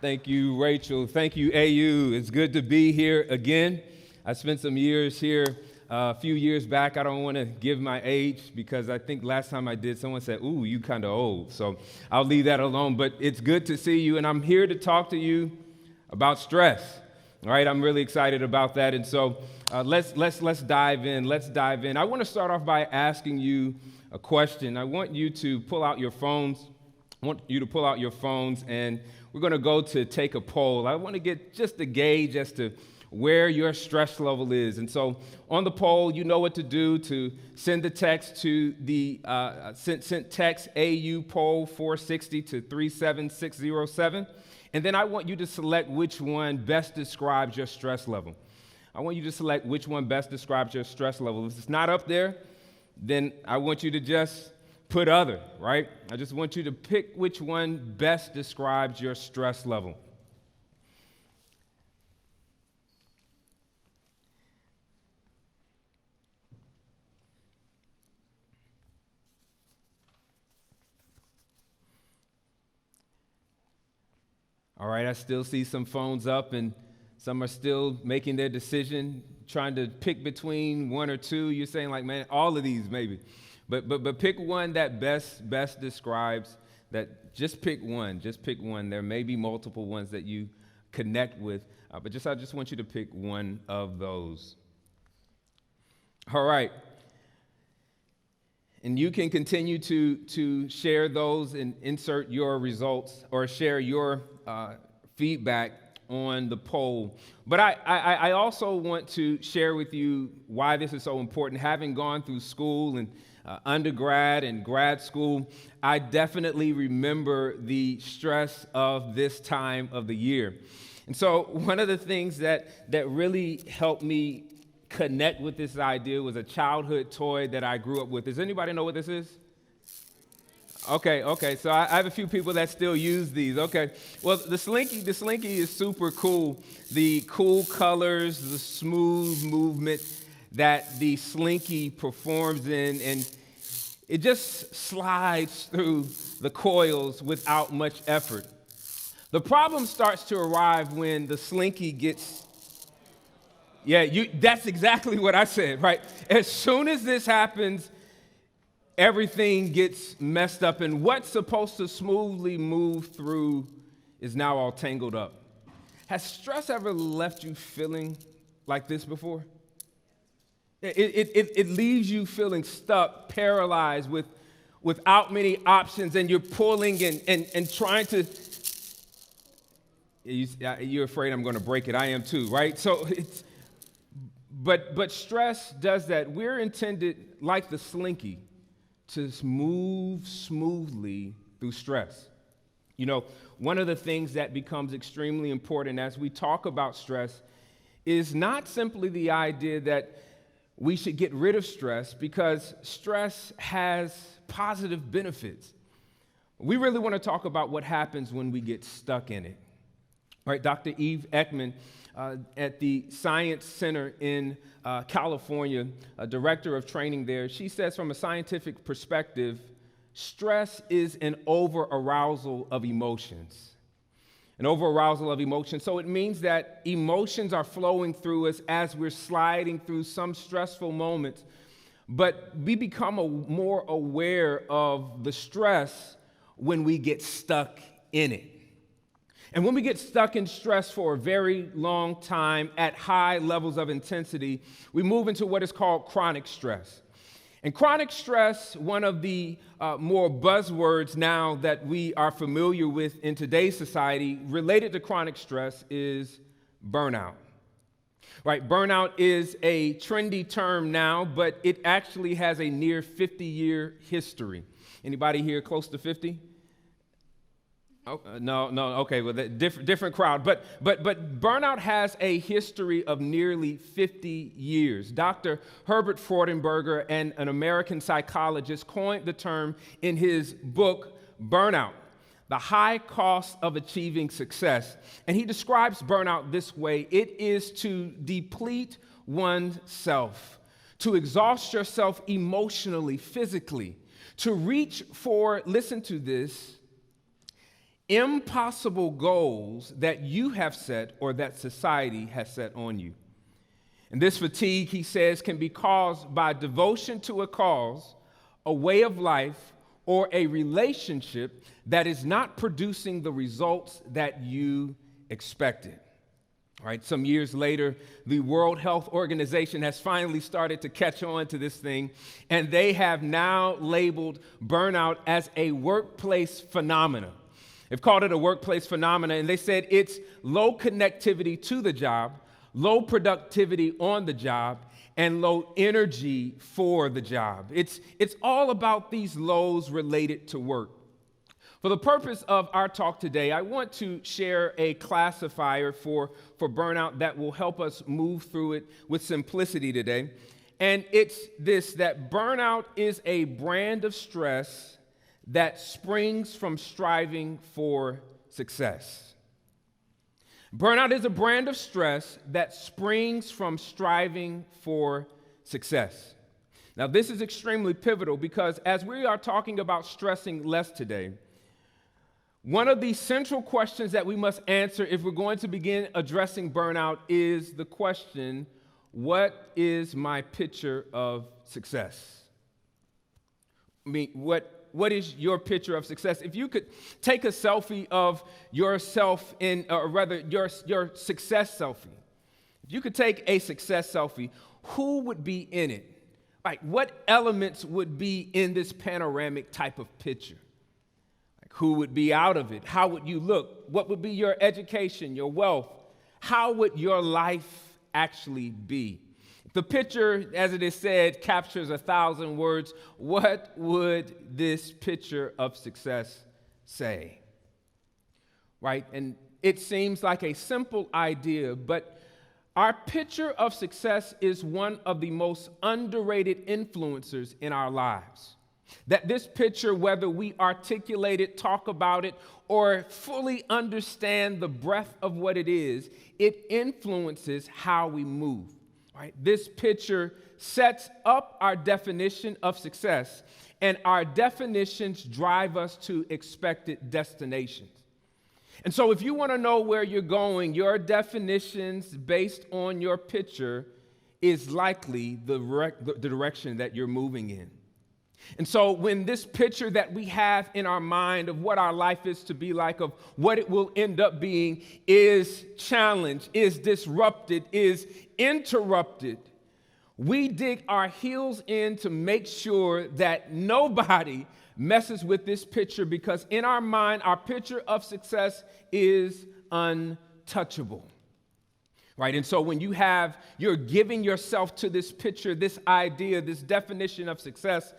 Thank you, Rachel. Thank you, AU. It's good to be here again. I spent some years here a few years back. I don't want to give my age because I think last time I did, someone said, ooh, you kind of old. So I'll leave that alone. But it's good to see you, and I'm here to talk to you about stress. All right, I'm really excited about that. And so let's dive in. Let's dive in. I want to start off by asking you a question. I want you to pull out your phones. And we're going to go to take a poll. I want to get just a gauge as to where your stress level is. And so on the poll, you know what to do to send the text to the send text AU poll 460 to 37607. And then I want you to select which one best describes your stress level. I want you to select which one best describes your stress level. If it's not up there, then I want you to just put other, right? I just want you to pick which one best describes your stress level. All right, I still see some phones up and some are still making their decision, trying to pick between one or two. You're saying like, man, all of these maybe. But pick one that best describes that. Just pick one. There may be multiple ones that you connect with, but I just want you to pick one of those. All right. And you can continue to share those and insert your results or share your feedback on the poll. But I also want to share with you why this is so important. Having gone through school and undergrad and grad school, I definitely remember the stress of this time of the year. And so one of the things that really helped me connect with this idea was a childhood toy that I grew up with. Does anybody know what this is? Okay. So I have a few people that still use these. Okay. Well, the Slinky is super cool. The cool colors, the smooth movement that the Slinky performs in, and it just slides through the coils without much effort. The problem starts to arrive when the Slinky gets, that's exactly what I said, right? As soon as this happens, everything gets messed up, and what's supposed to smoothly move through is now all tangled up. Has stress ever left you feeling like this before? It leaves you feeling stuck, paralyzed, without many options, and you're pulling and trying to. You're afraid I'm going to break it. I am too, right? So but stress does that. We're intended, like the Slinky, to move smoothly through stress. You know, one of the things that becomes extremely important as we talk about stress is not simply the idea that we should get rid of stress, because stress has positive benefits. We really want to talk about what happens when we get stuck in it. Right, Dr. Eve Ekman at the Science Center in California, a director of training there, she says from a scientific perspective, stress is an over-arousal of emotions. An over-arousal of emotions. So it means that emotions are flowing through us as we're sliding through some stressful moments, but we become more aware of the stress when we get stuck in it. And when we get stuck in stress for a very long time at high levels of intensity, we move into what is called chronic stress. And chronic stress, one of the more buzzwords now that we are familiar with in today's society related to chronic stress is burnout. Right, burnout is a trendy term now, but it actually has a near 50-year history. Anybody here close to 50? Oh, no, okay, well, different crowd. But burnout has a history of nearly 50 years. Dr. Herbert Freudenberger, an American psychologist, coined the term in his book, Burnout, The High Cost of Achieving Success. And he describes burnout this way: it is to deplete oneself, to exhaust yourself emotionally, physically, to reach for, listen to this, impossible goals that you have set or that society has set on you. And this fatigue, he says, can be caused by devotion to a cause, a way of life, or a relationship that is not producing the results that you expected. All right, some years later, the World Health Organization has finally started to catch on to this thing, and they have now labeled burnout as a workplace phenomenon. They've called it a workplace phenomenon, and they said it's low connectivity to the job, low productivity on the job, and low energy for the job. It's all about these lows related to work. For the purpose of our talk today, I want to share a classifier for burnout that will help us move through it with simplicity today. And it's this, that burnout is a brand of stress that springs from striving for success. Burnout is a brand of stress that springs from striving for success. Now, this is extremely pivotal because as we are talking about stressing less today, one of the central questions that we must answer if we're going to begin addressing burnout is the question, what is my picture of success? I mean, what is your picture of success? If you could take a selfie of yourself or rather your success selfie, if you could take a success selfie, who would be in it? Like, what elements would be in this panoramic type of picture? Like, who would be out of it? How would you look? What would be your education, your wealth? How would your life actually be? The picture, as it is said, captures 1,000 words. What would this picture of success say? Right? And it seems like a simple idea, but our picture of success is one of the most underrated influencers in our lives. That this picture, whether we articulate it, talk about it, or fully understand the breadth of what it is, it influences how we move. Right? This picture sets up our definition of success, and our definitions drive us to expected destinations. And so if you want to know where you're going, your definitions based on your picture is likely the direction that you're moving in. And so when this picture that we have in our mind of what our life is to be like, of what it will end up being, is challenged, is disrupted, is interrupted, we dig our heels in to make sure that nobody messes with this picture, because in our mind, our picture of success is untouchable. Right? And so when you're giving yourself to this picture, this idea, this definition of success,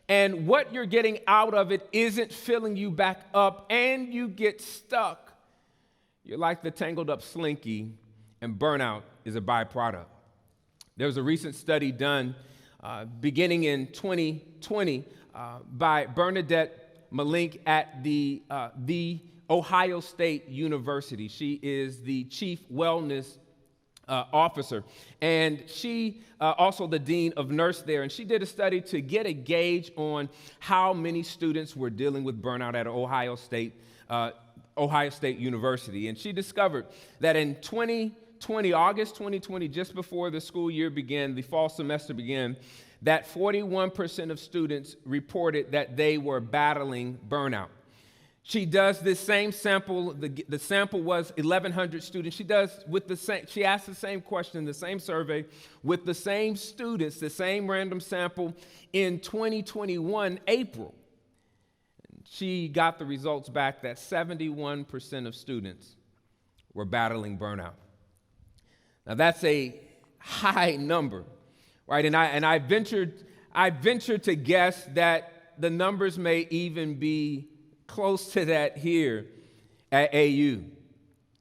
and what you're getting out of it isn't filling you back up, and you get stuck, you're like the tangled up slinky, and burnout is a byproduct. There was a recent study done beginning in 2020 by Bernadette Malink at the Ohio State University. She is the chief wellness officer, and she also the dean of nurse there, and she did a study to get a gauge on how many students were dealing with burnout at Ohio State University. And she discovered that in August 2020, just before the school year began, the fall semester began, that 41% of students reported that they were battling burnout. She does this same sample. The sample was 1,100 students. She asked the same question, the same survey, with the same students, the same random sample in 2021 April. She got the results back that 71% of students were battling burnout. Now that's a high number, right? And I ventured to guess that the numbers may even be close to that here at AU.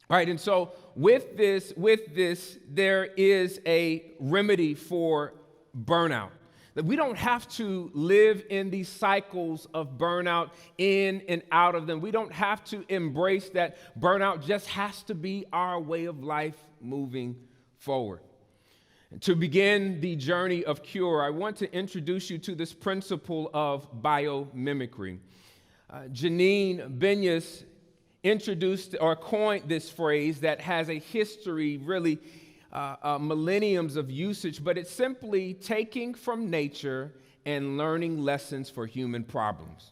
Right, and so with this, there is a remedy for burnout. That we don't have to live in these cycles of burnout, in and out of them. We don't have to embrace that burnout just has to be our way of life moving forward. And to begin the journey of cure, I want to introduce you to this principle of biomimicry. Janine Benyus introduced or coined this phrase that has a history, really millenniums of usage, but it's simply taking from nature and learning lessons for human problems.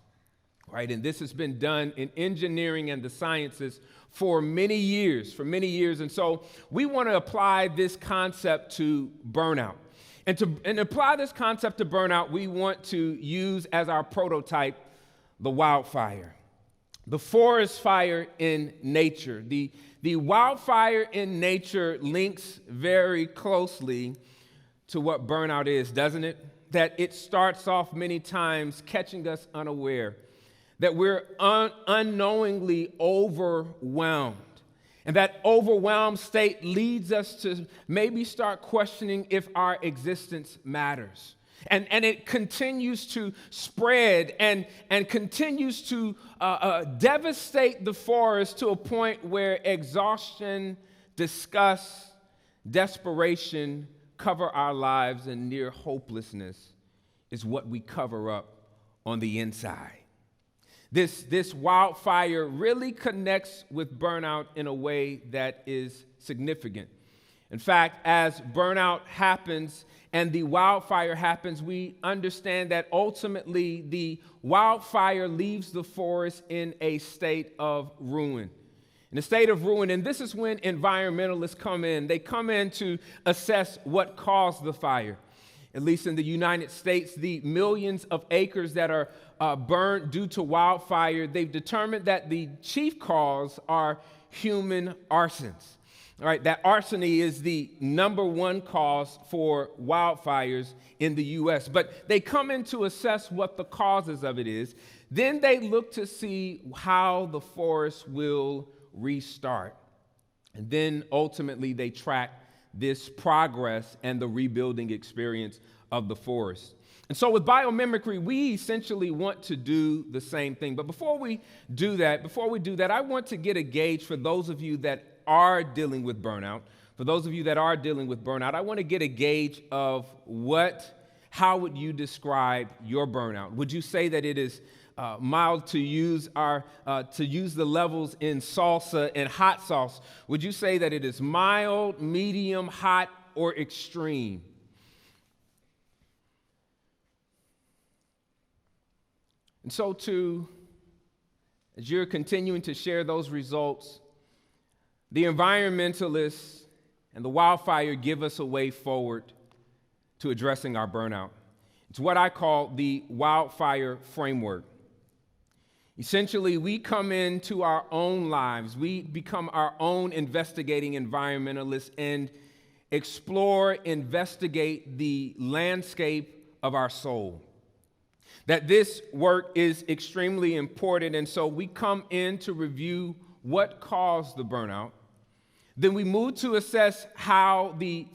Right, and this has been done in engineering and the sciences for many years, And so we want to apply this concept to burnout. And to apply this concept to burnout, we want to use as our prototype the wildfire, the forest fire in nature. The wildfire in nature links very closely to what burnout is, doesn't it? That it starts off many times catching us unaware, that we're unknowingly overwhelmed. And that overwhelmed state leads us to maybe start questioning if our existence matters. And it continues to spread and continues to devastate the forest to a point where exhaustion, disgust, desperation cover our lives, and near hopelessness is what we cover up on the inside. This wildfire really connects with burnout in a way that is significant. In fact, as burnout happens and the wildfire happens, we understand that ultimately the wildfire leaves the forest in a state of ruin. In a state of ruin, and this is when environmentalists come in. They come in to assess what caused the fire. At least in the United States, the millions of acres that are burned due to wildfire, they've determined that the chief cause are human arsons. All right, that arsony is the number one cause for wildfires in the U.S. But they come in to assess what the causes of it is. Then they look to see how the forest will restart. And then ultimately they track this progress and the rebuilding experience of the forest. And so with biomimicry, we essentially want to do the same thing. But before we do that, I want to get a gauge for those of you that are dealing with burnout. For those of you that are dealing with burnout, I want to get a gauge of how would you describe your burnout? Would you say that it is mild, to use the levels in salsa and hot sauce? Would you say that it is mild, medium, hot, or extreme? And so as you're continuing to share those results, the environmentalists and the wildfire give us a way forward to addressing our burnout. It's what I call the Wildfire Framework. Essentially, we come into our own lives, we become our own investigating environmentalists and investigate the landscape of our soul. That this work is extremely important, and so we come in to review what caused the burnout. Then we move to assess how the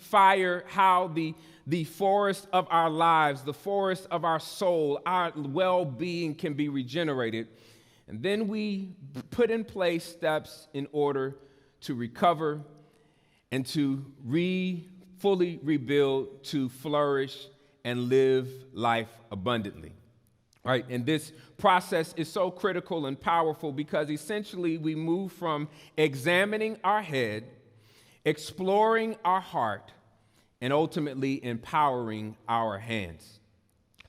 forest of our lives, the forest of our soul, our well-being can be regenerated. And then we put in place steps in order to recover and to fully rebuild, to flourish and live life abundantly. Right? And this process is so critical and powerful because essentially we move from examining our head, exploring our heart, and ultimately empowering our hands.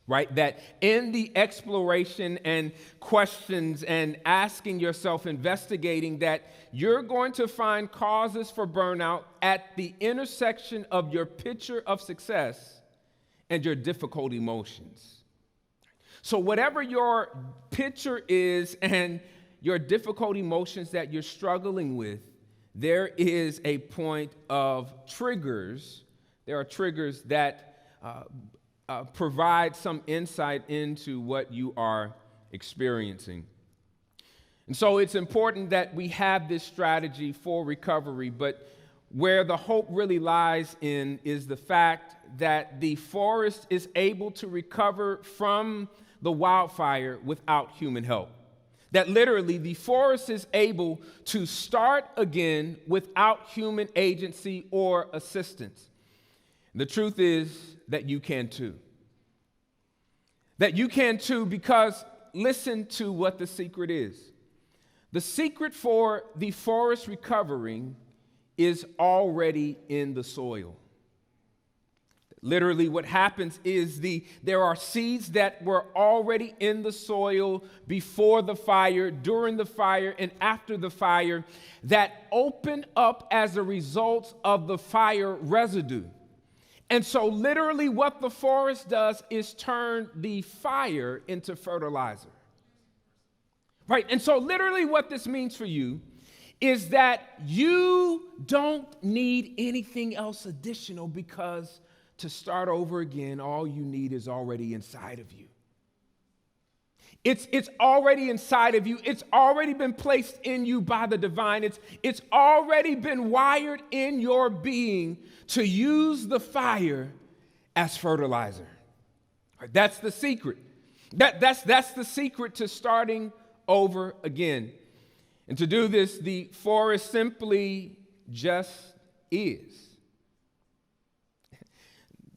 Right? That in the exploration and questions and asking yourself, investigating, that you're going to find causes for burnout at the intersection of your picture of success and your difficult emotions. So whatever your picture is and your difficult emotions that you're struggling with, there is a point of triggers. There are triggers that provide some insight into what you are experiencing. And so it's important that we have this strategy for recovery, but where the hope really lies in is the fact that the forest is able to recover from the wildfire without human help. That literally the forest is able to start again without human agency or assistance. The truth is that you can too. That you can too, because listen to what the secret is. The secret for the forest recovering is already in the soil. Literally, what happens is there are seeds that were already in the soil before the fire, during the fire, and after the fire that open up as a result of the fire residue. And so literally what the forest does is turn the fire into fertilizer. Right? And so literally what this means for you is that you don't need anything else additional, because to start over again, all you need is already inside of you. It's already inside of you. It's already been placed in you by the divine. It's already been wired in your being to use the fire as fertilizer. Right, that's the secret. That's the secret to starting over again. And to do this, the forest simply just is.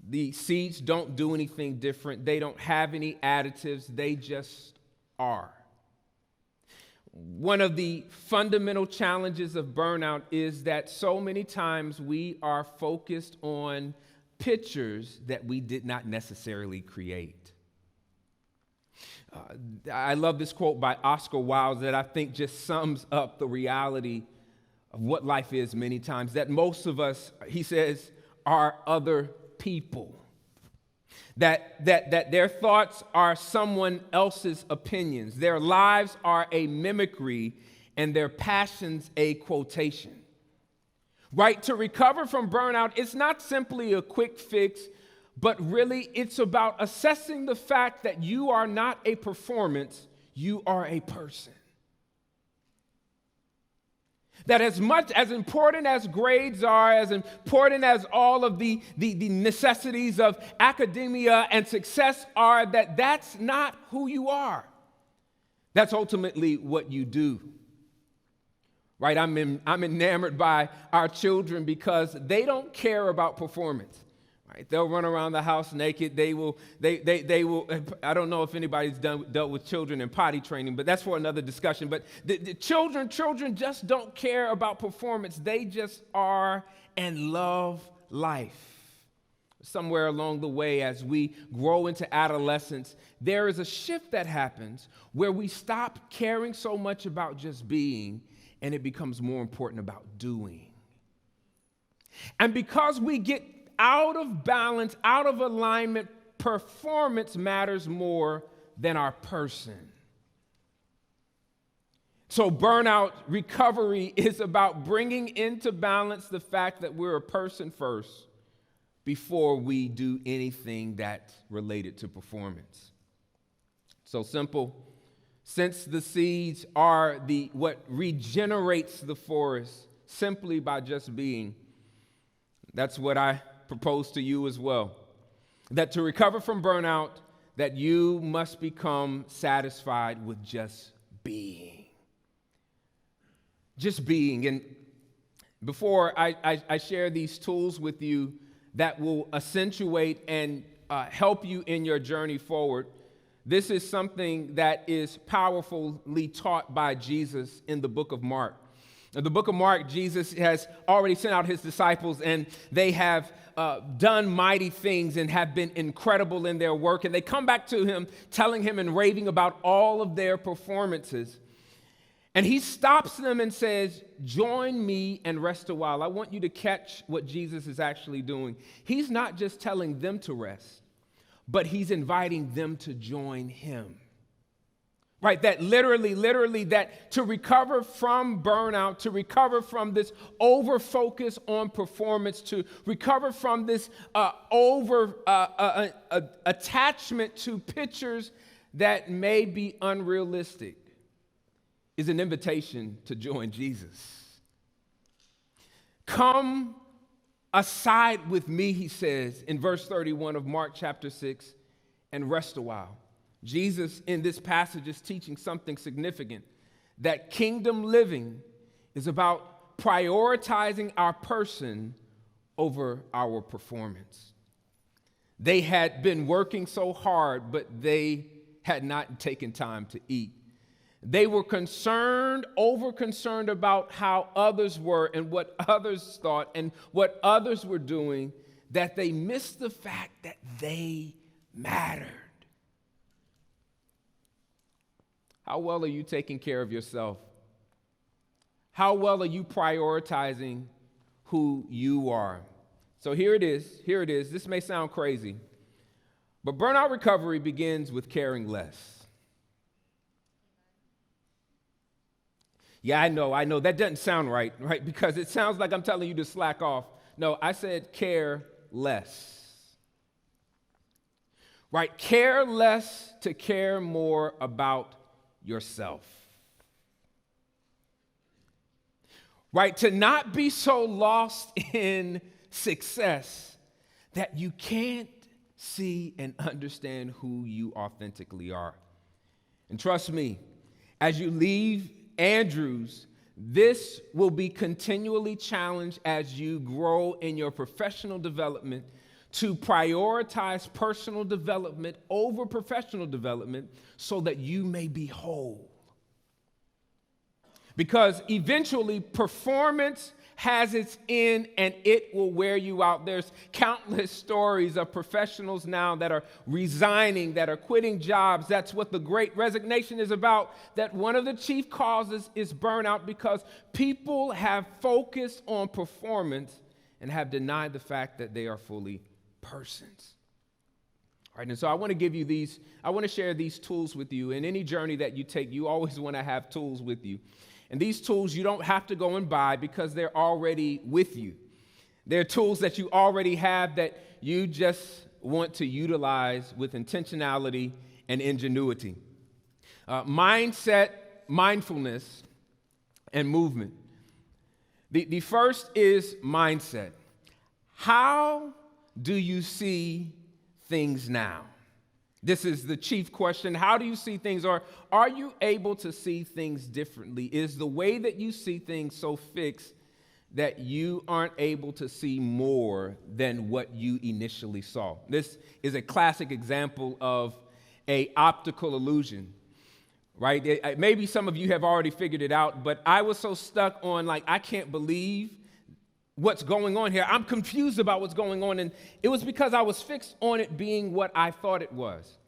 The seeds don't do anything different. They don't have any additives. They just are. One of the fundamental challenges of burnout is that so many times we are focused on pictures that we did not necessarily create. I love this quote by Oscar Wilde that I think just sums up the reality of what life is many times, that most of us, he says, are other people. That their thoughts are someone else's opinions. Their lives are a mimicry and their passions a quotation. Right? To recover from burnout, it's not simply a quick fix, but really it's about assessing the fact that you are not a performance, you are a person. That as much as important as grades are, as important as all of the necessities of academia and success are, that's not who you are. That's ultimately what you do. Right? I'm enamored by our children because they don't care about performance. Right? They'll run around the house naked. They will. I don't know if anybody's dealt with children in potty training, but that's for another discussion. But the children just don't care about performance. They just are and love life. Somewhere along the way, as we grow into adolescence, there is a shift that happens where we stop caring so much about just being, and it becomes more important about doing. And because we get out of balance, out of alignment, performance matters more than our person. So burnout recovery is about bringing into balance the fact that we're a person first before we do anything that's related to performance. So simple. Since the seeds are what regenerates the forest simply by just being, that's what I propose to you as well. That to recover from burnout, that you must become satisfied with just being. Just being. And before I share these tools with you that will accentuate and help you in your journey forward, this is something that is powerfully taught by Jesus in the book of Mark. In the book of Mark, Jesus has already sent out his disciples, and they have done mighty things and have been incredible in their work. And they come back to him, telling him and raving about all of their performances. And he stops them and says, "Join me and rest a while." I want you to catch what Jesus is actually doing. He's not just telling them to rest, but he's inviting them to join him. Right, that literally that to recover from burnout, to recover from this over-focus on performance, to recover from this attachment to pictures that may be unrealistic, is an invitation to join Jesus. Come aside with me, he says in verse 31 of Mark chapter 6, and rest a while. Jesus in this passage is teaching something significant, that kingdom living is about prioritizing our person over our performance. They had been working so hard, but they had not taken time to eat. They were over concerned about how others were and what others thought and what others were doing, that they missed the fact that they mattered. How well are you taking care of yourself? How well are you prioritizing who you are? So here it is. This may sound crazy, but burnout recovery begins with caring less. Yeah, I know. That doesn't sound right? Because it sounds like I'm telling you to slack off. No, I said care less. Right? Care less to care more about yourself. Right? To not be so lost in success that you can't see and understand who you authentically are. And trust me, as you leave Andrews, this will be continually challenged as you grow in your professional development to prioritize personal development over professional development so that you may be whole. Because eventually performance has its end and it will wear you out. There's countless stories of professionals now that are resigning, that are quitting jobs. That's what the Great Resignation is about. That one of the chief causes is burnout because people have focused on performance and have denied the fact that they are fully persons. All right, and so I want to share these tools with you. In any journey that you take, you always want to have tools with you. And these tools you don't have to go and buy because they're already with you. They're tools that you already have that you just want to utilize with intentionality and ingenuity. Mindset, mindfulness, and movement. The first is mindset. How do you see things now? This is the chief question. How do you see things? Or are you able to see things differently? Is the way that you see things so fixed that you aren't able to see more than what you initially saw? This is a classic example of an optical illusion, right? Maybe some of you have already figured it out, but I was so stuck on I can't believe what's going on here. I'm confused about what's going on. And it was because I was fixed on it being what I thought it was.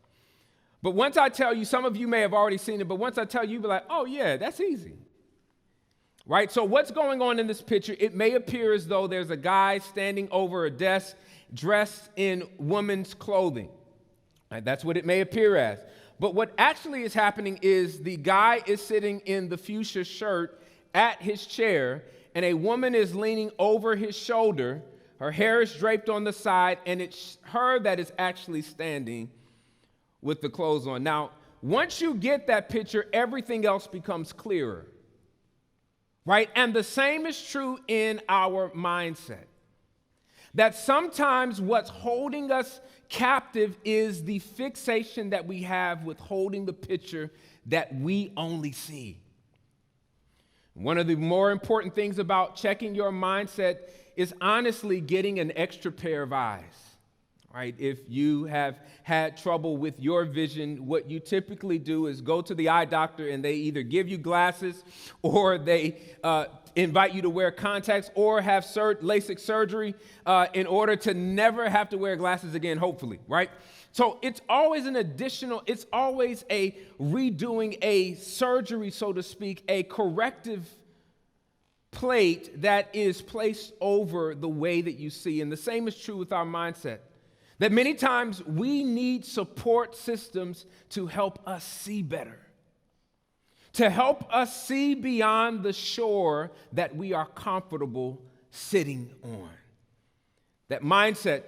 But once I tell you, some of you may have already seen it, but once I tell you, you'll be like, oh yeah, that's easy. Right? So what's going on in this picture? It may appear as though there's a guy standing over a desk dressed in woman's clothing. Right? That's what it may appear as. But what actually is happening is the guy is sitting in the fuchsia shirt at his chair, and a woman is leaning over his shoulder. Her hair is draped on the side, and it's her that is actually standing with the clothes on. Now, once you get that picture, everything else becomes clearer, right? And the same is true in our mindset. That sometimes what's holding us captive is the fixation that we have with holding the picture that we only see. One of the more important things about checking your mindset is honestly getting an extra pair of eyes, right? If you have had trouble with your vision, what you typically do is go to the eye doctor and they either give you glasses or they invite you to wear contacts or have LASIK surgery in order to never have to wear glasses again, hopefully, right? So it's always it's always a redoing a surgery, so to speak, a corrective plate that is placed over the way that you see. And the same is true with our mindset. That many times we need support systems to help us see better, to help us see beyond the shore that we are comfortable sitting on. That mindset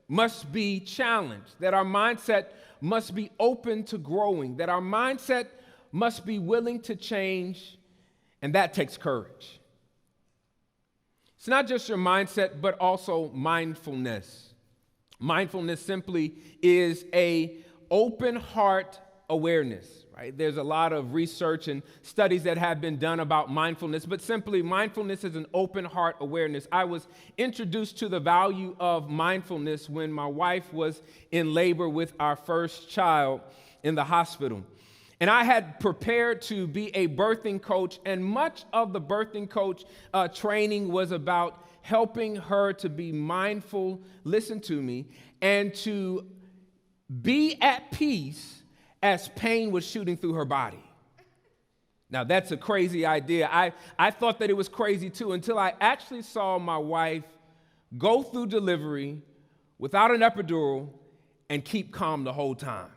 must be challenged, that our mindset must be open to growing, that our mindset must be willing to change, and that takes courage. It's not just your mindset, but also mindfulness. Mindfulness simply is an open heart awareness, right? There's a lot of research and studies that have been done about mindfulness, but simply mindfulness is an open heart awareness. I was introduced to the value of mindfulness when my wife was in labor with our first child in the hospital. And I had prepared to be a birthing coach, and much of the birthing coach training was about helping her to be mindful, listen to me, and to be at peace as pain was shooting through her body. Now, that's a crazy idea. I thought that it was crazy too until I actually saw my wife go through delivery without an epidural and keep calm the whole time.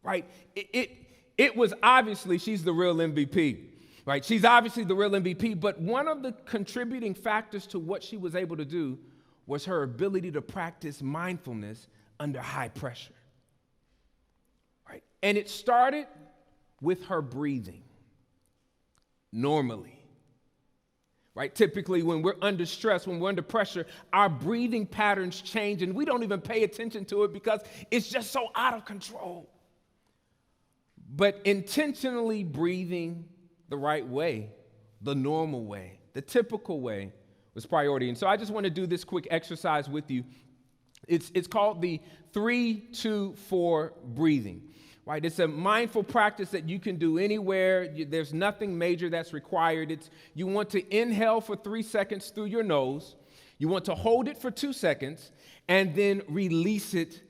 Right? It was obviously, she's the real MVP. Right? She's obviously the real MVP, but one of the contributing factors to what she was able to do was her ability to practice mindfulness under high pressure. Right? And it started with her breathing normally. Right? Typically, when we're under stress, when we're under pressure, our breathing patterns change and we don't even pay attention to it because it's just so out of control. But intentionally breathing the right way, the normal way, the typical way was priority. And so I just want to do this quick exercise with you. It's called the 3-2-4 breathing. Right? It's a mindful practice that you can do anywhere. There's nothing major that's required. You want to inhale for 3 seconds through your nose. You want to hold it for 2 seconds and then release it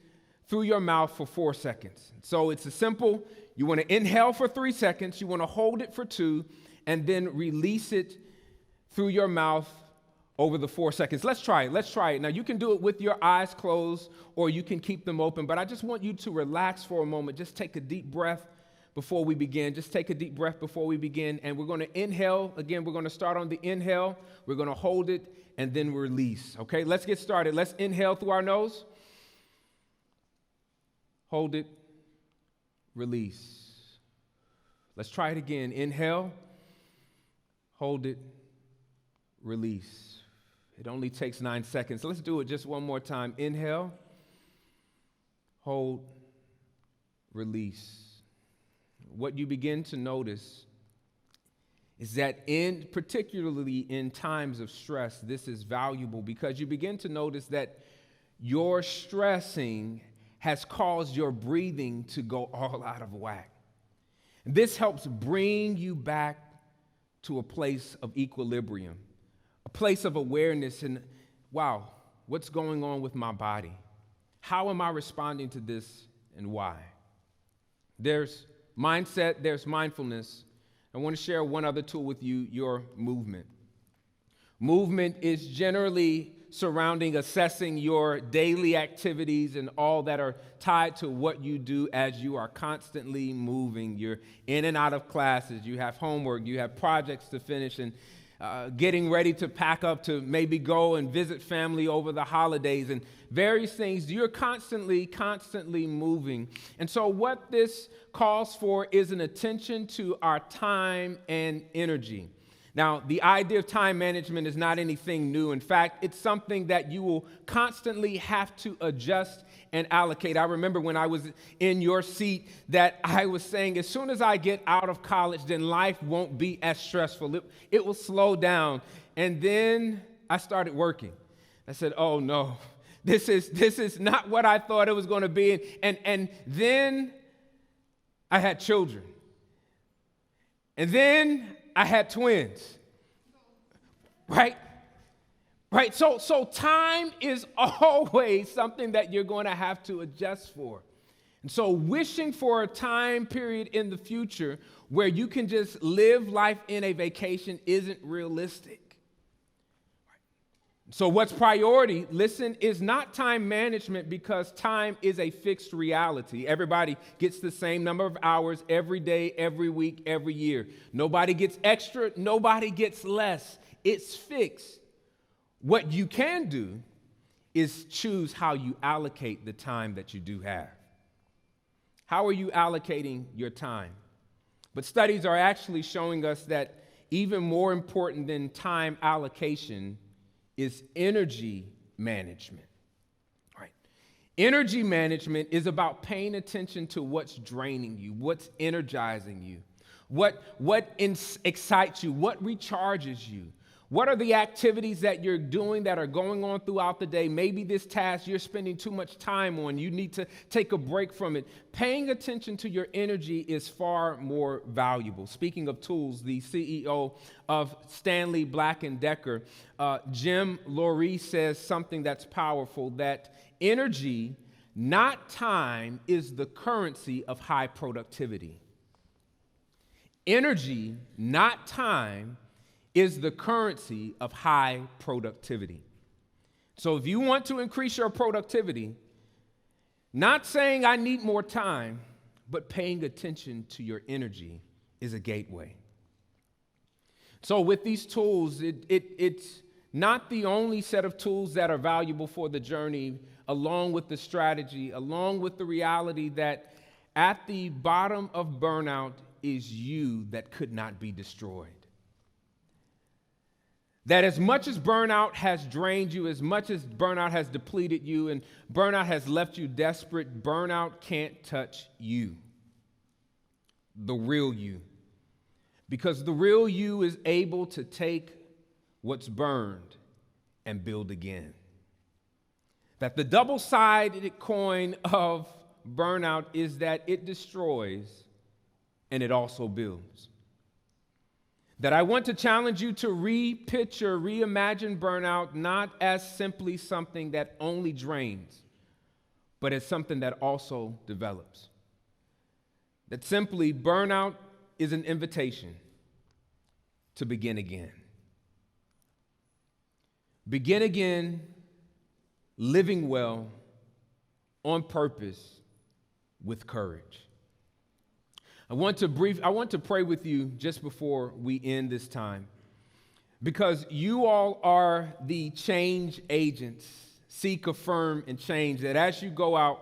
through your mouth for 4 seconds. So it's a simple, you want to inhale for 3 seconds, you want to hold it for 2, and then release it through your mouth over the 4 seconds. Let's try it. Now, you can do it with your eyes closed or you can keep them open, but I just want you to relax for a moment. Just take a deep breath before we begin. And we're going to inhale. Again, we're going to start on the inhale. We're going to hold it and then release. Okay, let's get started. Let's inhale through our nose. Hold it. Release. Let's try it again. Inhale. Hold it. Release. It only takes 9 seconds. Let's do it just one more time. Inhale, hold, release. What you begin to notice is that particularly in times of stress, this is valuable because you begin to notice that your stressing has caused your breathing to go all out of whack. This helps bring you back to a place of equilibrium. A place of awareness and, wow, what's going on with my body? How am I responding to this and why? There's mindset, there's mindfulness. I want to share one other tool with you, your movement. Movement is generally surrounding assessing your daily activities and all that are tied to what you do as you are constantly moving. You're in and out of classes, you have homework, you have projects to finish, and getting ready to pack up to maybe go and visit family over the holidays and various things. You're constantly moving. And so what this calls for is an attention to our time and energy. Now, the idea of time management is not anything new. In fact, it's something that you will constantly have to adjust and allocate. I remember when I was in your seat that I was saying, as soon as I get out of college, then life won't be as stressful. It will slow down. And then I started working. I said, oh no, this is not what I thought it was going to be. And then I had children. And then I had twins. Right? So time is always something that you're going to have to adjust for. And so wishing for a time period in the future where you can just live life in a vacation isn't realistic. So what's priority, listen, is not time management because time is a fixed reality. Everybody gets the same number of hours every day, every week, every year. Nobody gets extra, nobody gets less. It's fixed. What you can do is choose how you allocate the time that you do have. How are you allocating your time? But studies are actually showing us that even more important than time allocation is energy management. Right? Energy management is about paying attention to what's draining you, what's energizing you, what excites you, what recharges you, What are the activities that you're doing that are going on throughout the day? Maybe this task you're spending too much time on. You need to take a break from it. Paying attention to your energy is far more valuable. Speaking of tools, the CEO of Stanley Black & Decker, Jim Loree, says something that's powerful, that energy, not time, is the currency of high productivity. Energy, not time, is the currency of high productivity. So if you want to increase your productivity, not saying I need more time, but paying attention to your energy is a gateway. So with these tools, it's not the only set of tools that are valuable for the journey, along with the strategy, along with the reality that at the bottom of burnout is you that could not be destroyed. That as much as burnout has drained you, as much as burnout has depleted you, and burnout has left you desperate, burnout can't touch you, the real you. Because the real you is able to take what's burned and build again. That the double-sided coin of burnout is that it destroys and it also builds. That I want to challenge you to repicture, reimagine burnout not as simply something that only drains, but as something that also develops. That simply burnout is an invitation to begin again. Begin again, living well, on purpose, with courage. I want to pray with you just before we end this time, because you all are the change agents. Seek, affirm, and change. That as you go out,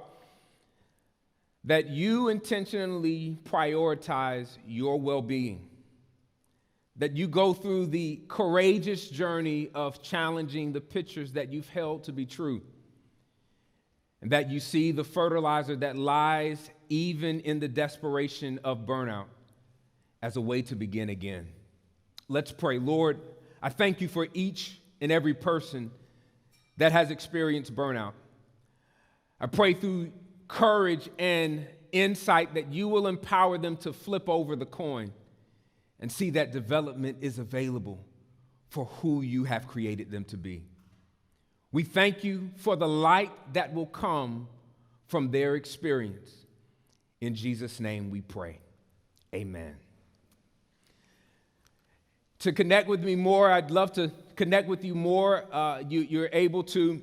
that you intentionally prioritize your well-being. That you go through the courageous journey of challenging the pictures that you've held to be true. And that you see the fertilizer that lies even in the desperation of burnout as a way to begin again. Let's pray. Lord, I thank you for each and every person that has experienced burnout. I pray through courage and insight that you will empower them to flip over the coin and see that development is available for who you have created them to be. We thank you for the light that will come from their experience. In Jesus' name we pray. Amen. To connect with me more, I'd love to connect with you more. You're able to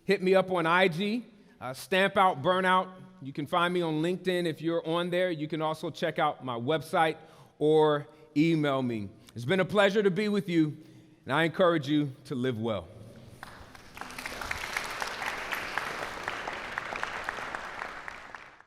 hit me up on IG, Stamp Out Burnout. You can find me on LinkedIn if you're on there. You can also check out my website or email me. It's been a pleasure to be with you, and I encourage you to live well.